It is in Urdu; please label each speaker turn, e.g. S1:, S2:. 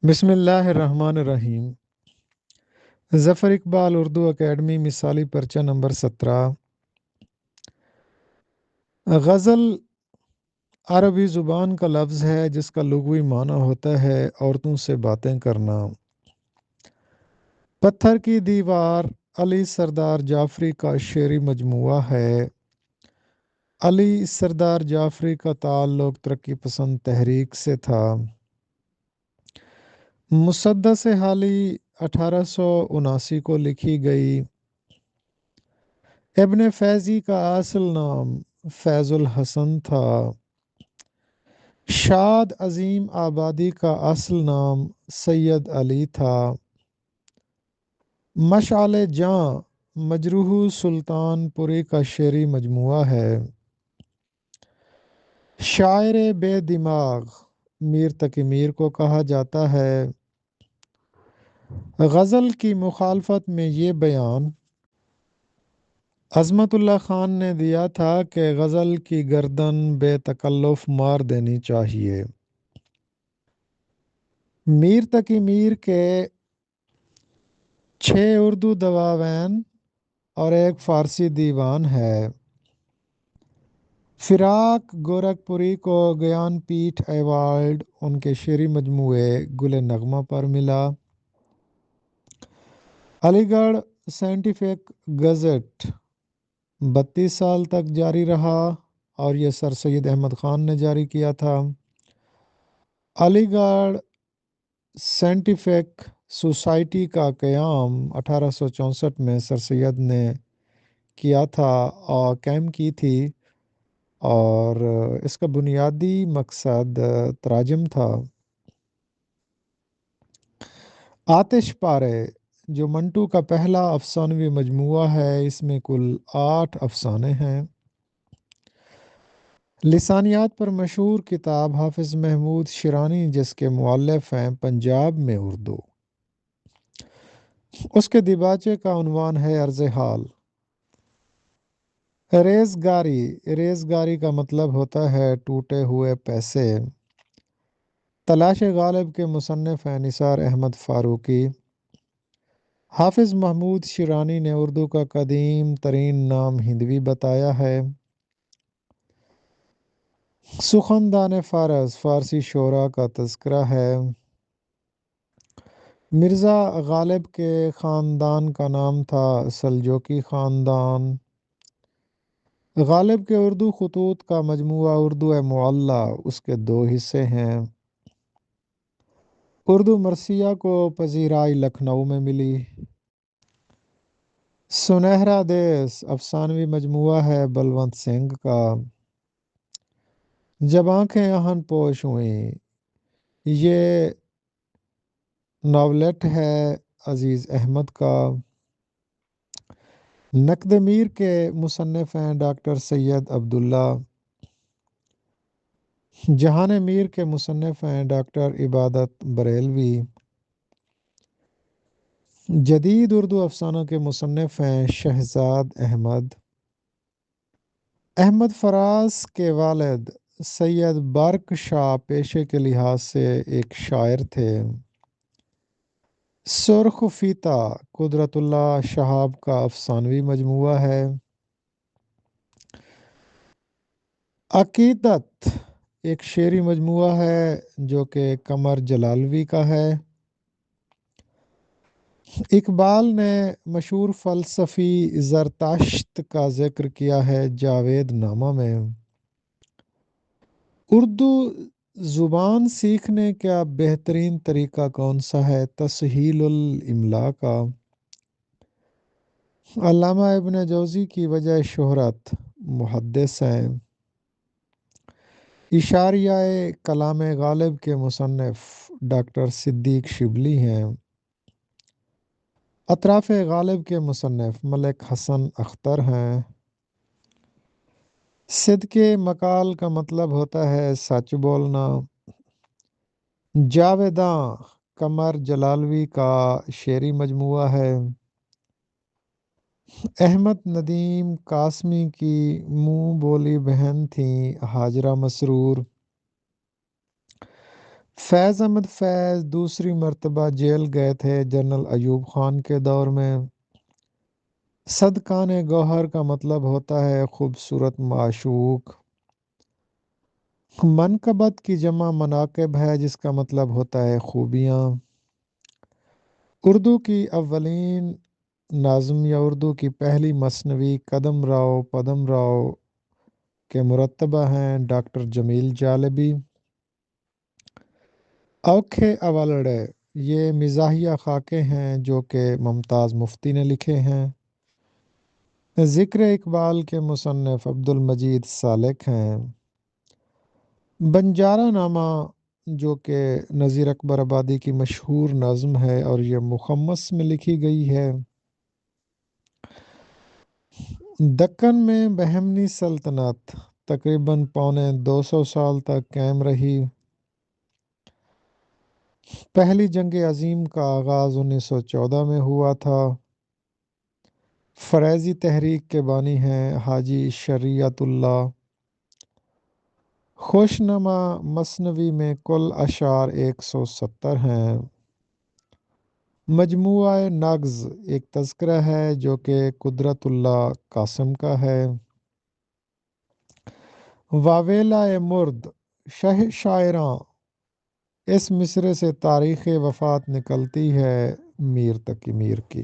S1: بسم اللہ الرحمن الرحیم۔ ظفر اقبال اردو اکیڈمی مثالی پرچہ نمبر 17۔ غزل عربی زبان کا لفظ ہے جس کا لغوی معنی ہوتا ہے عورتوں سے باتیں کرنا۔ پتھر کی دیوار علی سردار جعفری کا شعری مجموعہ ہے۔ علی سردار جعفری کا تعلق ترقی پسند تحریک سے تھا۔ مسدس حالی 1879 کو لکھی گئی۔ ابن فیضی کا اصل نام فیض الحسن تھا۔ شاد عظیم آبادی کا اصل نام سید علی تھا۔ مشعل جاں مجروح سلطان پوری کا شعری مجموعہ ہے۔ شاعر بے دماغ میر تقی میر کو کہا جاتا ہے۔ غزل کی مخالفت میں یہ بیان عظمت اللہ خان نے دیا تھا کہ غزل کی گردن بے تکلف مار دینی چاہیے۔ میر تقی میر کے 6 اردو دواوین اور ایک فارسی دیوان ہے۔ فراق گورکھپوری کو گیان پیٹھ ایوارڈ ان کے شعری مجموعے گل نغمہ پر ملا۔ علی گڑھ سائنٹیفک گزٹ 32 سال تک جاری رہا اور یہ سر سید احمد خان نے جاری کیا تھا۔ علی گڑھ سائنٹیفک سوسائٹی کا قیام 1864 میں سر سید نے کیا تھا اور قائم کی تھی، اور اس کا بنیادی مقصد تراجم تھا۔ آتش پارے جو منٹو کا پہلا افسانوی مجموعہ ہے، اس میں کل 8 افسانے ہیں۔ لسانیات پر مشہور کتاب حافظ محمود شیرانی جس کے مؤلف ہیں پنجاب میں اردو۔ اس کے دیباچے کا عنوان ہے عرض حال۔ ریزگاری کا مطلب ہوتا ہے ٹوٹے ہوئے پیسے۔ تلاش غالب کے مصنف ہیں نثار احمد فاروقی۔ حافظ محمود شیرانی نے اردو کا قدیم ترین نام ہندوی بتایا ہے۔ سخندان فارس فارسی شعراء کا تذکرہ ہے۔ مرزا غالب کے خاندان کا نام تھا سلجوقی خاندان۔ غالب کے اردو خطوط کا مجموعہ اردو معلی اس کے 2 حصے ہیں۔ اردو مرثیہ کو پذیرائی لکھنؤ میں ملی۔ سنہرا دیس افسانوی مجموعہ ہے بلونت سنگھ کا۔ جب آنکھیں آہن پوش ہوئیں یہ ناولٹ ہے عزیز احمد کا۔ نقد میر کے مصنف ہیں ڈاکٹر سید عبداللہ۔ جہان میر کے مصنف ہیں ڈاکٹر عبادت بریلوی۔ جدید اردو افسانوں کے مصنف ہیں شہزاد احمد۔ احمد فراز کے والد سید بارک شاہ پیشے کے لحاظ سے ایک شاعر تھے۔ سرخ فیطہ قدرت اللہ شہاب کا افسانوی مجموعہ ہے۔ عقیدت ایک شعری مجموعہ ہے جو کہ قمر جلالوی کا ہے۔ اقبال نے مشہور فلسفی زرتشت کا ذکر کیا ہے جاوید نامہ میں۔ اردو زبان سیکھنے کا بہترین طریقہ کون سا ہے؟ تسہیل الاملاء کا۔ علامہ ابن جوزی کی وجہ شہرت محدث ہیں۔ اشاریہ کلام غالب کے مصنف ڈاکٹر صدیق شبلی ہیں۔ اطراف غالب کے مصنف ملک حسن اختر ہیں۔ صدق مقال کا مطلب ہوتا ہے سچ بولنا۔ جاویداں قمر جلالوی کا شعری مجموعہ ہے۔ احمد ندیم قاسمی کی منہ بولی بہن تھیں ہاجرہ مسرور۔ فیض احمد فیض دوسری مرتبہ جیل گئے تھے جنرل ایوب خان کے دور میں۔ صدقان گوہر کا مطلب ہوتا ہے خوبصورت معشوق۔ منقبت کی جمع مناقب ہے جس کا مطلب ہوتا ہے خوبیاں۔ اردو کی اولین نظم یا اردو کی پہلی مثنوی قدم راؤ پدم راؤ کے مرتبہ ہیں ڈاکٹر جمیل جالبی۔ اوکھے اولڑے یہ مزاحیہ خاکے ہیں جو کہ ممتاز مفتی نے لکھے ہیں۔ ذکر اقبال کے مصنف عبد المجید سالک ہیں۔ بنجارہ نامہ جو کہ نذیر اکبر آبادی کی مشہور نظم ہے اور یہ مخمس میں لکھی گئی ہے۔ دکن میں بہمنی سلطنت تقریباً 250 سال تک قائم رہی۔ پہلی جنگ عظیم کا آغاز 1914 میں ہوا تھا۔ فریضی تحریک کے بانی ہیں حاجی شریعت اللہ۔ خوشنما مثنوی میں کل اشعار 170 ہیں۔ مجموعہ نغز ایک تذکرہ ہے جو کہ قدرت اللہ قاسم کا ہے۔ واویلا مرد شہ شاعراں اس مصرے سے تاریخ وفات نکلتی ہے میر تقی میر کی۔